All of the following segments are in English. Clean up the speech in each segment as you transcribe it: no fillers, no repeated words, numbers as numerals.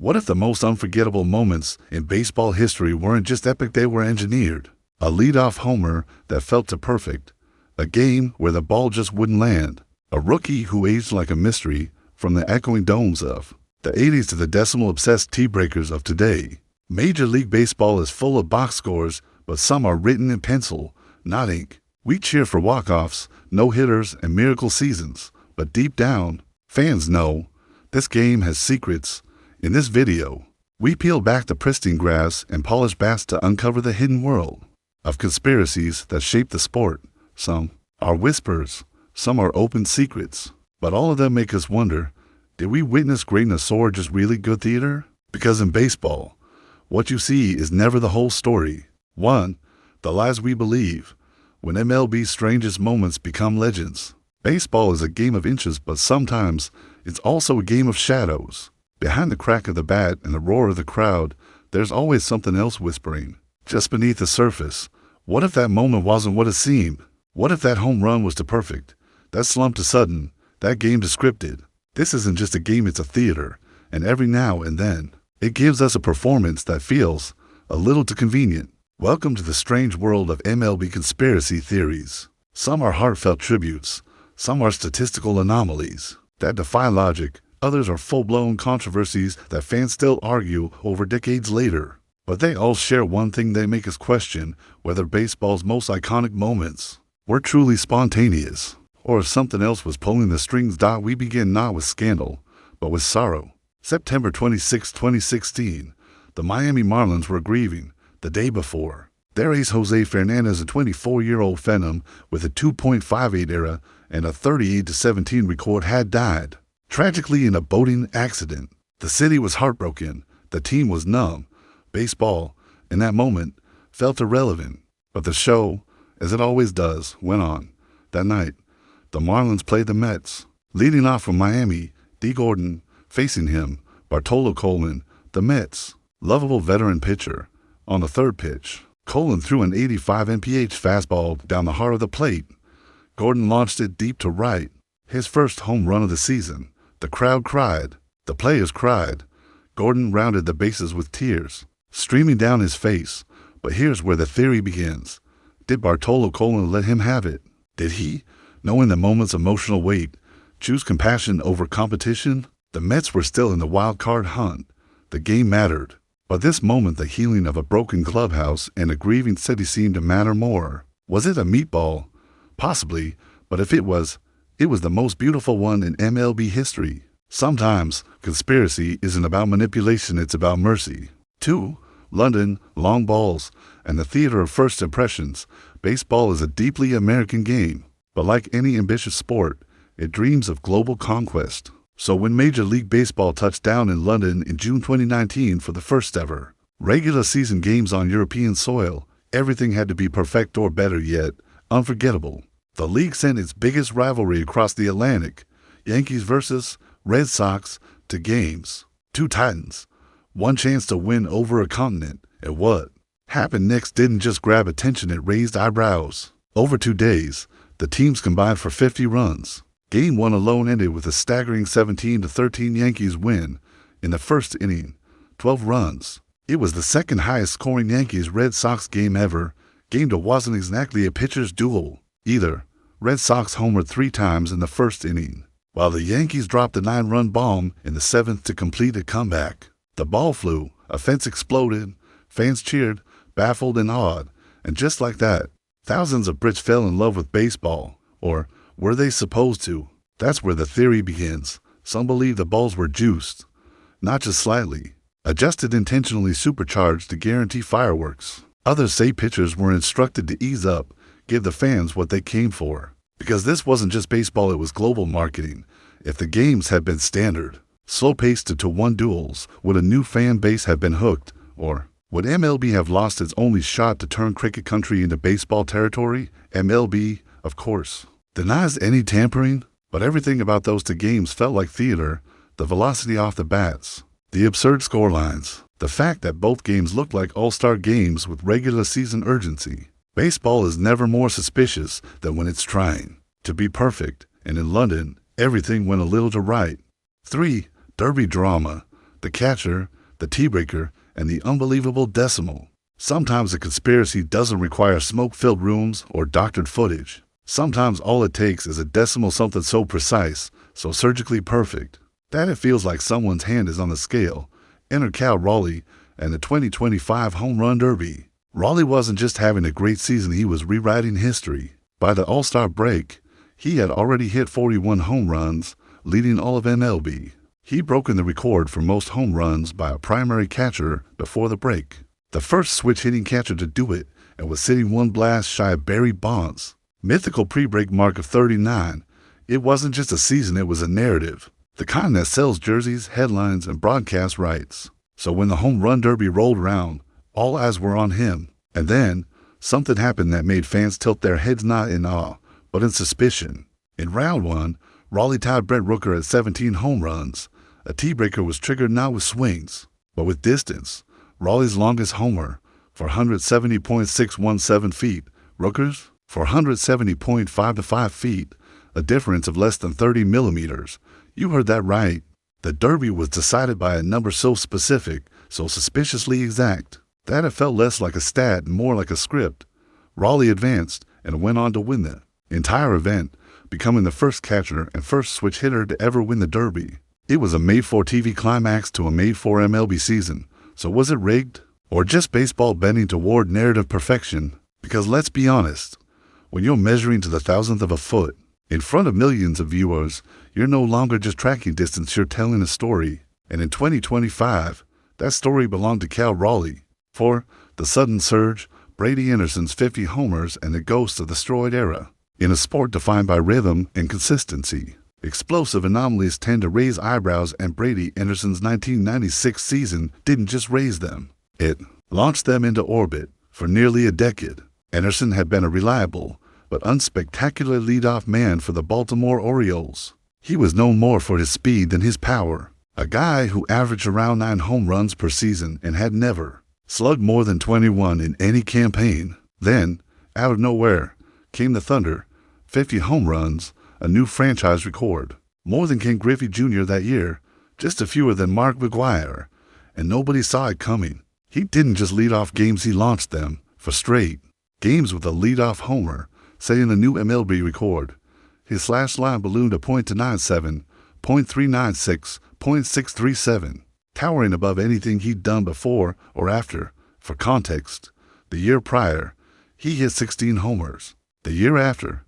What if the most unforgettable moments in baseball history weren't just epic, they were engineered? A leadoff homer that felt too perfect, a game where the ball just wouldn't land, a rookie who aged like a mystery from the echoing domes of the 80s to the decimal-obsessed tea-breakers of today. Major League Baseball is full of box scores, but some are written in pencil, not ink. We cheer for walk-offs, no-hitters, and miracle seasons, but deep down, fans know this game has secrets. In this video, we peel back the pristine grass and polish bats to uncover the hidden world of conspiracies that shape the sport. Some are whispers, some are open secrets, but all of them make us wonder, did we witness greatness or just really good theater? Because in baseball, what you see is never the whole story. 1. The lies we believe. When MLB's strangest moments become legends. Baseball is a game of inches, but sometimes it's also a game of shadows. Behind the crack of the bat and the roar of the crowd, there's always something else whispering, just beneath the surface. What if that moment wasn't what it seemed? What if that home run was too perfect, that slump too sudden, that game too scripted? This isn't just a game, it's a theater, and every now and then, it gives us a performance that feels a little too convenient. Welcome to the strange world of MLB conspiracy theories. Some are heartfelt tributes, some are statistical anomalies that defy logic, others are full-blown controversies that fans still argue over decades later. But they all share one thing: they make us question whether baseball's most iconic moments were truly spontaneous, or if something else was pulling the strings. We begin not with scandal, but with sorrow. September 26, 2016, the Miami Marlins were grieving. The day before, their ace Jose Fernandez, a 24-year-old phenom with a 2.58 ERA and a 38-17 record, had died tragically in a boating accident. The city was heartbroken. The team was numb. Baseball, in that moment, felt irrelevant. But the show, as it always does, went on. That night, the Marlins played the Mets. Leading off from Miami, D. Gordon. Facing him, Bartolo Colon, the Mets' lovable veteran pitcher. On the third pitch, Colon threw an 85 mph fastball down the heart of the plate. Gordon launched it deep to right. His first home run of the season. The crowd cried. The players cried. Gordon rounded the bases with tears streaming down his face. But here's where the theory begins. Did Bartolo Colon let him have it? Did he, knowing the moment's emotional weight, choose compassion over competition? The Mets were still in the wild card hunt. The game mattered. But this moment, the healing of a broken clubhouse and a grieving city, seemed to matter more. Was it a meatball? Possibly, but if it was the most beautiful one in MLB history. Sometimes, conspiracy isn't about manipulation, it's about mercy. 2. London, long balls, and the theater of first impressions. Baseball is a deeply American game, but like any ambitious sport, it dreams of global conquest. So when Major League Baseball touched down in London in June 2019 for the first ever regular season games on European soil, everything had to be perfect, or better yet, unforgettable. The league sent its biggest rivalry across the Atlantic, Yankees versus Red Sox, to games. 2 titans, one chance to win over a continent. And what happened next didn't just grab attention, it raised eyebrows. Over 2 days, the teams combined for 50 runs. Game 1 alone ended with a staggering 17-13 Yankees win. In the first inning, 12 runs. It was the second highest scoring Yankees-Red Sox game ever. Game 2 wasn't exactly a pitcher's duel either. Red Sox homered 3 times in the first inning, while the Yankees dropped a 9-run bomb in the 7th to complete a comeback. The ball flew, a fence exploded, fans cheered, baffled and awed, and just like that, thousands of Brits fell in love with baseball. Or were they supposed to? That's where the theory begins. Some believe the balls were juiced, not just slightly, adjusted, intentionally supercharged to guarantee fireworks. Others say pitchers were instructed to ease up, give the fans what they came for. Because this wasn't just baseball, it was global marketing. If the games had been standard, slow-paced to 2-1 duels, would a new fan base have been hooked? Or would MLB have lost its only shot to turn cricket country into baseball territory? MLB, of course, denies any tampering, but everything about those 2 games felt like theater. The velocity off the bats, the absurd scorelines, the fact that both games looked like all-star games with regular season urgency. Baseball is never more suspicious than when it's trying to be perfect, and in London, everything went a little to right. 3. Derby drama. the catcher, the T-breaker, and the unbelievable decimal. Sometimes a conspiracy doesn't require smoke-filled rooms or doctored footage. Sometimes all it takes is a decimal something so precise, so surgically perfect, that it feels like someone's hand is on the scale. Enter Cal Raleigh and the 2025 Home Run Derby. Raleigh wasn't just having a great season, he was rewriting history. By the All-Star break, he had already hit 41 home runs, leading all of MLB. He'd broken the record for most home runs by a primary catcher before the break. The first switch-hitting catcher to do it, and was sitting one blast shy of Barry Bonds' mythical pre-break mark of 39. It wasn't just a season, it was a narrative. The kind that sells jerseys, headlines, and broadcast rights. So when the Home Run Derby rolled around, all eyes were on him. And then, something happened that made fans tilt their heads not in awe, but in suspicion. In round one, Raleigh tied Brett Rooker at 17 home runs. A T-breaker was triggered not with swings, but with distance. Raleigh's longest homer, 470.617 feet. Rooker's, 470.525 feet, a difference of less than 30 millimeters. You heard that right. The Derby was decided by a number so specific, so suspiciously exact, that it felt less like a stat and more like a script. Raleigh advanced and went on to win the entire event, becoming the first catcher and first switch hitter to ever win the Derby. It was a made-for-TV climax to a made-for MLB season. So was it rigged? Or just baseball bending toward narrative perfection? Because let's be honest, when you're measuring to the thousandth of a foot, in front of millions of viewers, you're no longer just tracking distance, you're telling a story. And in 2025, that story belonged to Cal Raleigh. For the sudden surge, Brady Anderson's 50 homers, and the ghost of the steroid era. In a sport defined by rhythm and consistency, explosive anomalies tend to raise eyebrows, and Brady Anderson's 1996 season didn't just raise them. It launched them into orbit. For nearly a decade, Anderson had been a reliable but unspectacular leadoff man for the Baltimore Orioles. He was known more for his speed than his power. A guy who averaged around 9 home runs per season and had never slugged more than 21 in any campaign. Then, out of nowhere, came the thunder. 50 home runs, a new franchise record. More than Ken Griffey Jr. that year, just a fewer than Mark McGwire. And nobody saw it coming. He didn't just lead off games, he launched them for straight games with a leadoff homer, setting a new MLB record. His slash line ballooned a .297, .396, .637, towering above anything he'd done before or after. For context, the year prior, he hit 16 homers. The year after,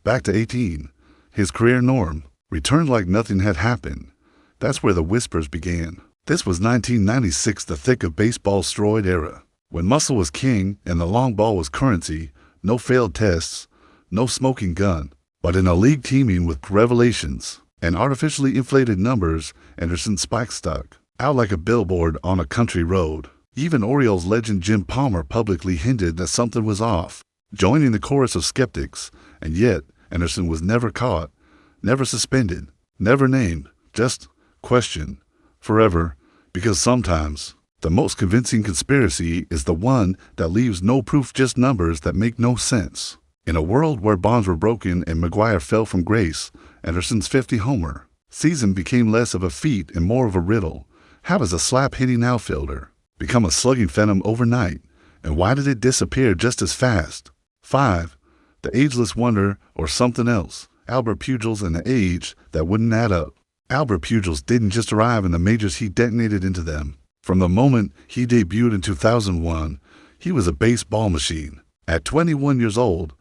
back to 18. His career norm returned like nothing had happened. That's where the whispers began. This was 1996, the thick of baseball's steroid era, when muscle was king and the long ball was currency. No failed tests, no smoking gun, but in a league teeming with revelations and artificially inflated numbers, Anderson's spike stuck out like a billboard on a country road. Even Orioles legend Jim Palmer publicly hinted that something was off, joining the chorus of skeptics. And yet, Anderson was never caught, never suspended, never named, just questioned forever, because sometimes the most convincing conspiracy is the one that leaves no proof, just numbers that make no sense. In a world where bonds were broken and McGwire fell from grace, Anderson's 50-homer season became less of a feat and more of a riddle. How does a slap-hitting outfielder become a slugging phantom overnight? And why did it disappear just as fast? 5. The ageless wonder, or something else. Albert Pujols and the age that wouldn't add up. Albert Pujols didn't just arrive in the majors, he detonated into them. From the moment he debuted in 2001, he was a baseball machine. At 21 years old,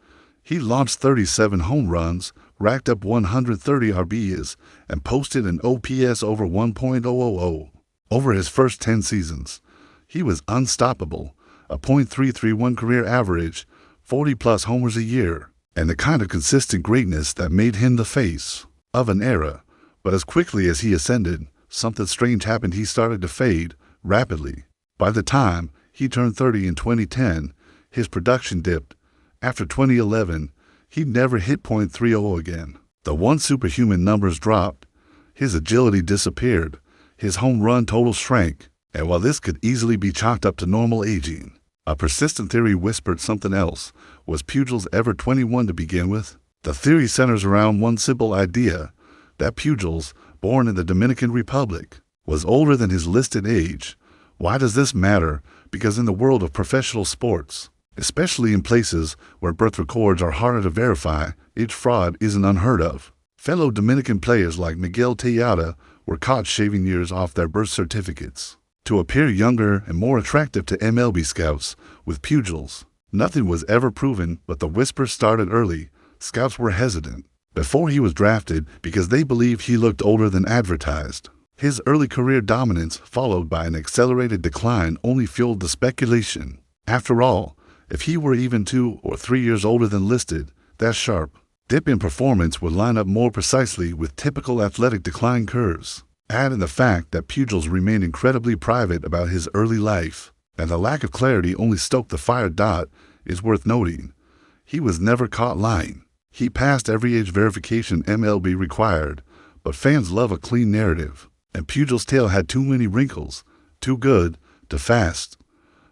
he launched 37 home runs, racked up 130 RBIs, and posted an OPS over 1.000. Over his first 10 seasons, he was unstoppable, a .331 career average, 40-plus homers a year, and the kind of consistent greatness that made him the face of an era. But as quickly as he ascended, something strange happened. He started to fade rapidly. By the time he turned 30 in 2010, his production dipped. After 2011, he never hit .30 again. The once superhuman numbers dropped. His agility disappeared. His home run total shrank. And while this could easily be chalked up to normal aging, a persistent theory whispered something else. Was Pujols ever 21 to begin with? The theory centers around one simple idea, that Pujols, born in the Dominican Republic, was older than his listed age. Why does this matter? Because in the world of professional sports, especially in places where birth records are harder to verify, age fraud isn't unheard of. Fellow Dominican players like Miguel Tejada were caught shaving years off their birth certificates to appear younger and more attractive to MLB scouts. With Pujols, nothing was ever proven, but the whispers started early. Scouts were hesitant before he was drafted because they believed he looked older than advertised. His early career dominance, followed by an accelerated decline, only fueled the speculation. After all, if he were even 2 or 3 years older than listed, that sharp dip in performance would line up more precisely with typical athletic decline curves. Add in the fact that Pujols remained incredibly private about his early life, and the lack of clarity only stoked the fire. Is worth noting, he was never caught lying. He passed every age verification MLB required, but fans love a clean narrative, and Pujols' tale had too many wrinkles: too good, too fast,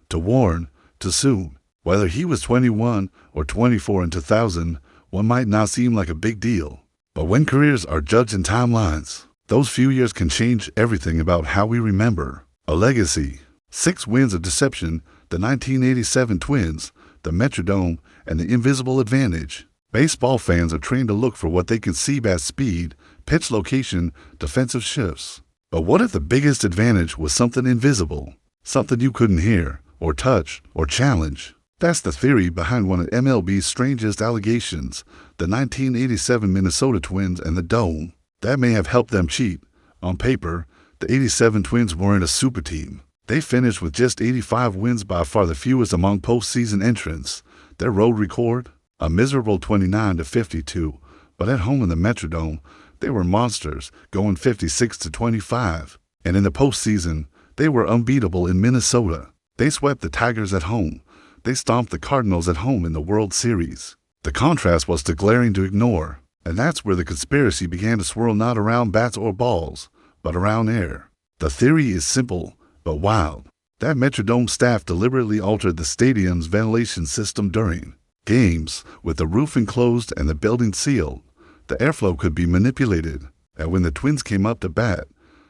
too worn, too soon. Whether he was 21 or 24 in 2000, one might not seem like a big deal. But when careers are judged in timelines, those few years can change everything about how we remember. A legacy. 6 wins of deception, the 1987 Twins, the Metrodome, and the invisible advantage. Baseball fans are trained to look for what they can see: bat speed, pitch location, defensive shifts. But what if the biggest advantage was something invisible? Something you couldn't hear, or touch, or challenge? That's the theory behind one of MLB's strangest allegations: the 1987 Minnesota Twins and the Dome. That may have helped them cheat. On paper, the 87 Twins weren't a super team. They finished with just 85 wins, by far the fewest among postseason entrants. Their road record? A miserable 29-52, but at home in the Metrodome, they were monsters, going 56-25. And in the postseason, they were unbeatable in Minnesota. They swept the Tigers at home. They stomped the Cardinals at home in the World Series. The contrast was too glaring to ignore, and that's where the conspiracy began to swirl, not around bats or balls, but around air. The theory is simple, but wild. That Metrodome staff deliberately altered the stadium's ventilation system during games. With the roof enclosed and the building sealed, the airflow could be manipulated, and when the Twins came up to bat,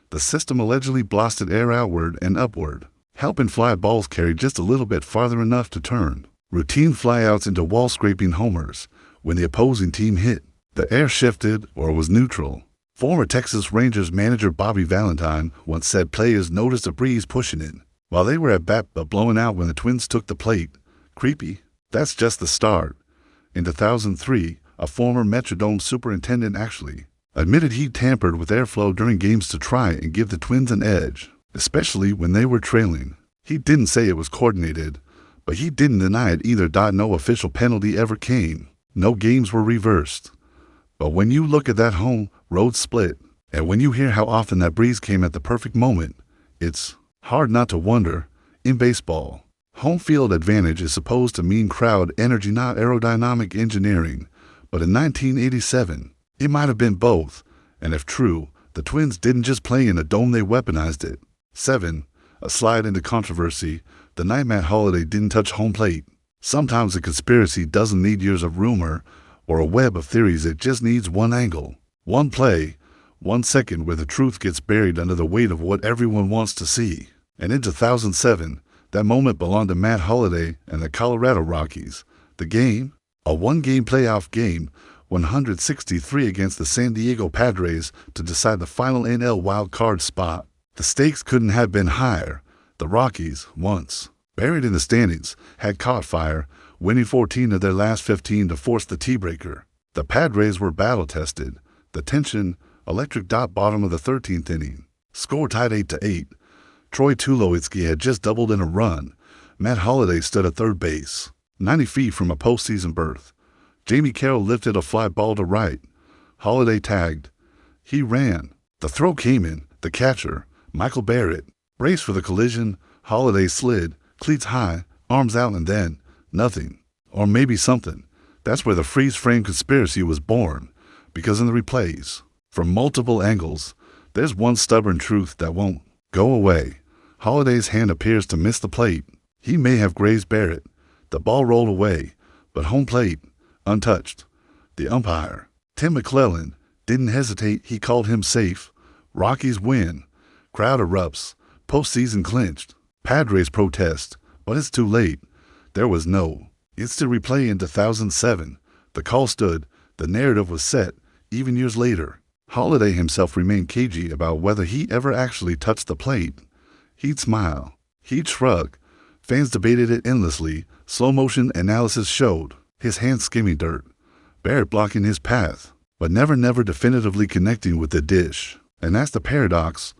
the system allegedly blasted air outward and upward, helping fly balls carry just a little bit farther enough to turn routine flyouts into wall-scraping homers. When the opposing team hit, the air shifted or was neutral. Former Texas Rangers manager Bobby Valentine once said players noticed a breeze pushing in while they were at bat but blowing out when the Twins took the plate. Creepy? That's just the start. In 2003, a former Metrodome superintendent actually admitted he tampered with airflow during games to try and give the Twins an edge, especially when they were trailing. He didn't say it was coordinated, but he didn't deny it either. No official penalty ever came. No games were reversed. But when you look at that home road split, and when you hear how often that breeze came at the perfect moment, it's hard not to wonder. In baseball, home field advantage is supposed to mean crowd energy, not aerodynamic engineering. But in 1987, it might have been both. And if true, the Twins didn't just play in a dome, they weaponized it. 7. A slide into controversy. The night Matt Holliday didn't touch home plate. Sometimes a conspiracy doesn't need years of rumor or a web of theories. It just needs one angle, one play, 1 second where the truth gets buried under the weight of what everyone wants to see. And in 2007, that moment belonged to Matt Holliday and the Colorado Rockies. The game? A 1-game playoff game, 163 against the San Diego Padres to decide the final NL wild card spot. The stakes couldn't have been higher. The Rockies, once buried in the standings, had caught fire, winning 14 of their last 15 to force the tiebreaker. The Padres were battle-tested. The tension, electric. Bottom of the 13th inning. Score tied 8-8. Troy Tulowitzki had just doubled in a run. Matt Holliday stood at third base, 90 feet from a postseason berth. Jamie Carroll lifted a fly ball to right. Holliday tagged. He ran. The throw came in. The catcher, Michael Barrett, braced for the collision. Holliday slid, cleats high, arms out, and then nothing. Or maybe something. That's where the freeze-frame conspiracy was born. Because in the replays, from multiple angles, there's one stubborn truth that won't go away. Holliday's hand appears to miss the plate. He may have grazed Barrett. The ball rolled away, but home plate, untouched. The umpire, Tim McClellan, didn't hesitate. He called him safe. Rockies win. Crowd erupts. Postseason clinched. Padres protest, but it's too late. There was no instant replay in 2007. The call stood. The narrative was set. Even years later, Holliday himself remained cagey about whether he ever actually touched the plate. He'd smile. He'd shrug. Fans debated it endlessly. Slow-motion analysis showed his hands skimming dirt, Barrett blocking his path, but never definitively connecting with the dish. And that's the paradox.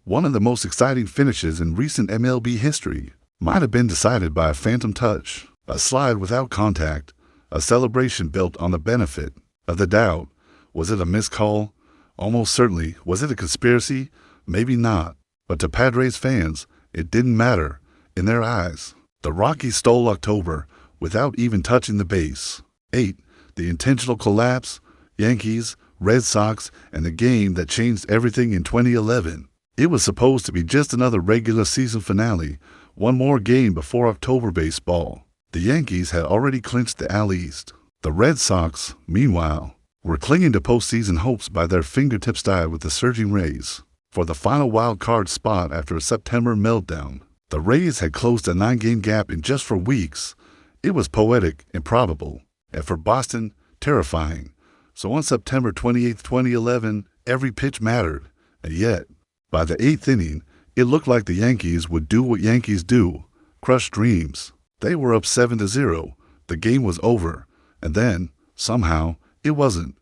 One of the most exciting finishes in recent MLB history might have been decided by a phantom touch, a slide without contact, a celebration built on the benefit of the doubt. Was it a missed call? Almost certainly. Was it a conspiracy? Maybe not. But to Padres fans, it didn't matter. In their eyes, the Rockies stole October without even touching the base. 8. The intentional collapse, Yankees, Red Sox, and the game that changed everything in 2011. It was supposed to be just another regular season finale, one more game before October baseball. The Yankees had already clinched the AL East. The Red Sox, meanwhile, were clinging to postseason hopes by their fingertips tied with the surging Rays for the final wild card spot after a September meltdown. The Rays had closed a 9-game gap in just 4 weeks. It was poetic, improbable, and for Boston, terrifying. So on September 28, 2011, every pitch mattered. And yet, by the 8th inning, it looked like the Yankees would do what Yankees do, crush dreams. They were up 7-0. The game was over. And then, somehow, it wasn't.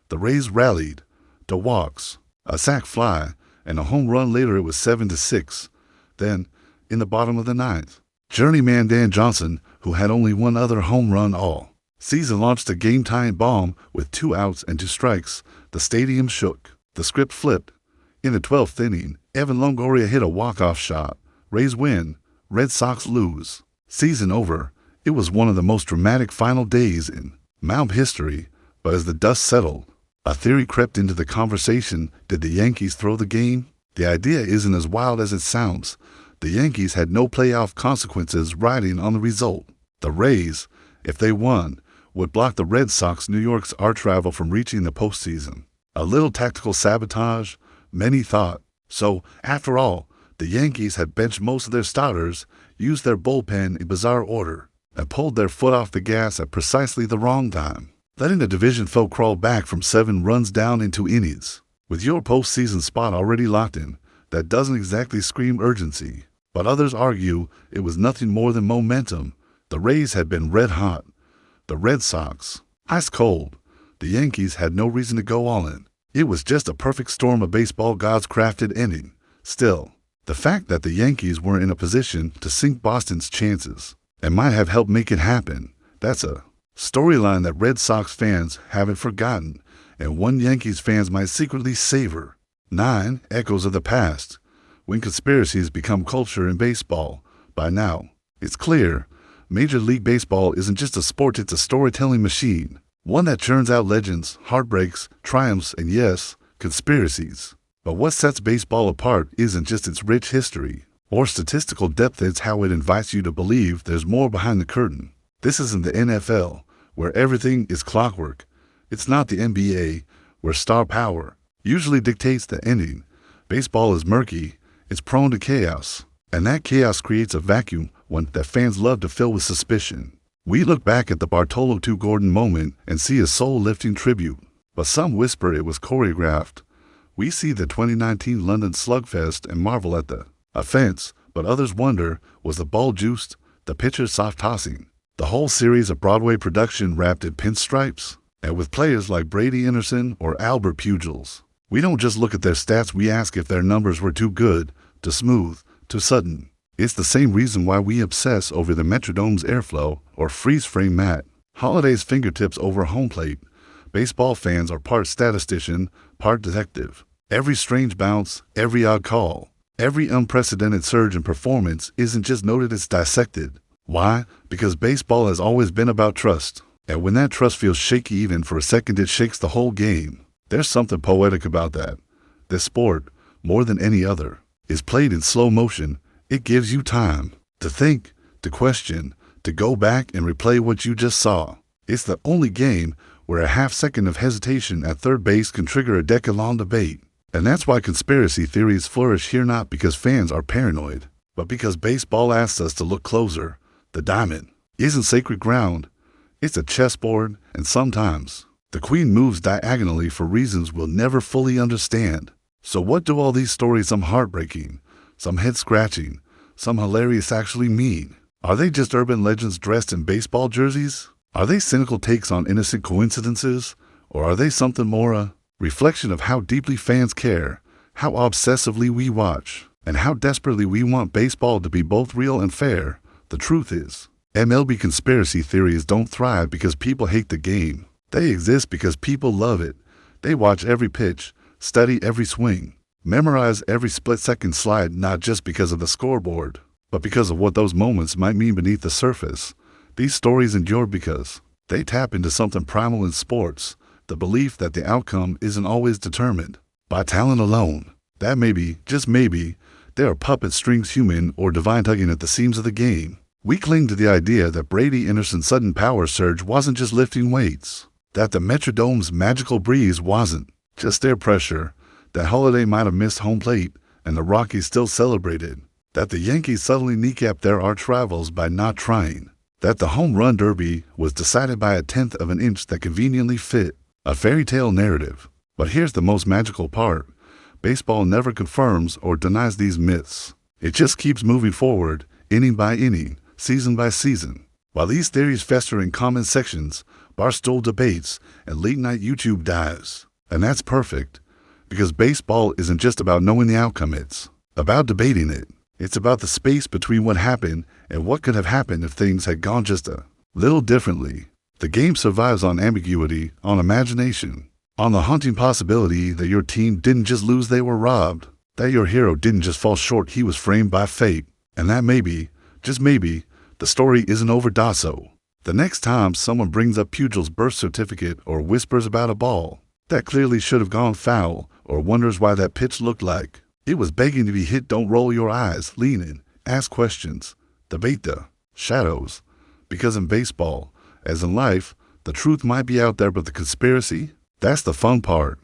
The Rays rallied. To walks, a sac fly, and a home run later it was 7-6. Then, in the bottom of the 9th, journeyman Dan Johnson, who had only one other home run all season, launched a game-tying bomb with 2 outs and 2 strikes. The stadium shook. The script flipped. In the 12th inning, Evan Longoria hit a walk-off shot. Rays win. Red Sox lose. Season over. It was one of the most dramatic final days in MLB history. But as the dust settled, a theory crept into the conversation. Did the Yankees throw the game? The idea isn't as wild as it sounds. The Yankees had no playoff consequences riding on the result. The Rays, if they won, would block the Red Sox, New York's arch rival, from reaching the postseason. A little tactical sabotage, many thought. So, after all, the Yankees had benched most of their starters, used their bullpen in bizarre order, and pulled their foot off the gas at precisely the wrong time, letting the division foe crawl back from 7 runs down in 2 innings. With your postseason spot already locked in, that doesn't exactly scream urgency. But others argue it was nothing more than momentum. The Rays had been red hot. The Red Sox, ice cold. The Yankees had no reason to go all in. It was just a perfect storm of baseball gods' crafted ending. Still, the fact that the Yankees were in a position to sink Boston's chances and might have helped make it happen, that's a storyline that Red Sox fans haven't forgotten, and one Yankees fans might secretly savor. 9. Echoes of the past. When conspiracies become culture in baseball, by now, it's clear, Major League Baseball isn't just a sport, it's a storytelling machine. One that churns out legends, heartbreaks, triumphs, and yes, conspiracies. But what sets baseball apart isn't just its rich history or statistical depth, it's how it invites you to believe there's more behind the curtain. This isn't the NFL, where everything is clockwork. It's not the NBA, where star power usually dictates the ending. Baseball is murky. It's prone to chaos, and that chaos creates a vacuum, one that fans love to fill with suspicion. We look back at the Bartolo II Gordon moment and see a soul-lifting tribute, but some whisper it was choreographed. We see the 2019 London slugfest and marvel at the offense, but others wonder, was the ball juiced, the pitcher soft-tossing, the whole series of Broadway production wrapped in pinstripes? And with players like Brady Anderson or Albert Pujols, we don't just look at their stats, we ask if their numbers were too good, too smooth, too sudden. It's the same reason why we obsess over the Metrodome's airflow or freeze-frame Matt Holliday's fingertips over home plate. Baseball fans are part statistician, part detective. Every strange bounce, every odd call, every unprecedented surge in performance isn't just noted, it's dissected. Why? Because baseball has always been about trust. And when that trust feels shaky even for a second, it shakes the whole game. There's something poetic about that. This sport, more than any other, is played in slow motion. It gives you time to think, to question, to go back and replay what you just saw. It's the only game where a half second of hesitation at third base can trigger a decade-long debate. And that's why conspiracy theories flourish here, not because fans are paranoid, but because baseball asks us to look closer. The diamond isn't sacred ground. It's a chessboard, and sometimes the queen moves diagonally for reasons we'll never fully understand. So what do all these stories, some heartbreaking, some head-scratching, some hilarious, actually mean? Are they just urban legends dressed in baseball jerseys? Are they cynical takes on innocent coincidences? Or are they something more, a reflection of how deeply fans care, how obsessively we watch, and how desperately we want baseball to be both real and fair? The truth is, MLB conspiracy theories don't thrive because people hate the game. They exist because people love it. They watch every pitch, study every swing, memorize every split-second slide, not just because of the scoreboard, but because of what those moments might mean beneath the surface. These stories endure because they tap into something primal in sports, the belief that the outcome isn't always determined by talent alone. That maybe, just maybe, there are puppet strings, human or divine, tugging at the seams of the game. We cling to the idea that Brady Anderson's sudden power surge wasn't just lifting weights, that the Metrodome's magical breeze wasn't just air pressure, that Holliday might have missed home plate and the Rockies still celebrated, that the Yankees suddenly kneecapped their arch rivals by not trying, that the home run derby was decided by a tenth of an inch that conveniently fit a fairy tale narrative. But here's the most magical part. Baseball never confirms or denies these myths. It just keeps moving forward, inning by inning, season by season. While these theories fester in comment sections, barstool debates, and late-night YouTube dives. And that's perfect, because baseball isn't just about knowing the outcome, it's about debating it. It's about the space between what happened and what could have happened if things had gone just a little differently. The game survives on ambiguity, on imagination, on the haunting possibility that your team didn't just lose, they were robbed, that your hero didn't just fall short, he was framed by fate, and that maybe, just maybe, the story isn't over. The next time someone brings up Pujols' birth certificate or whispers about a ball that clearly should have gone foul or wonders why that pitch looked like it was begging to be hit, don't roll your eyes, lean in, ask questions, debate the shadows. Because in baseball, as in life, the truth might be out there, but the conspiracy, that's the fun part.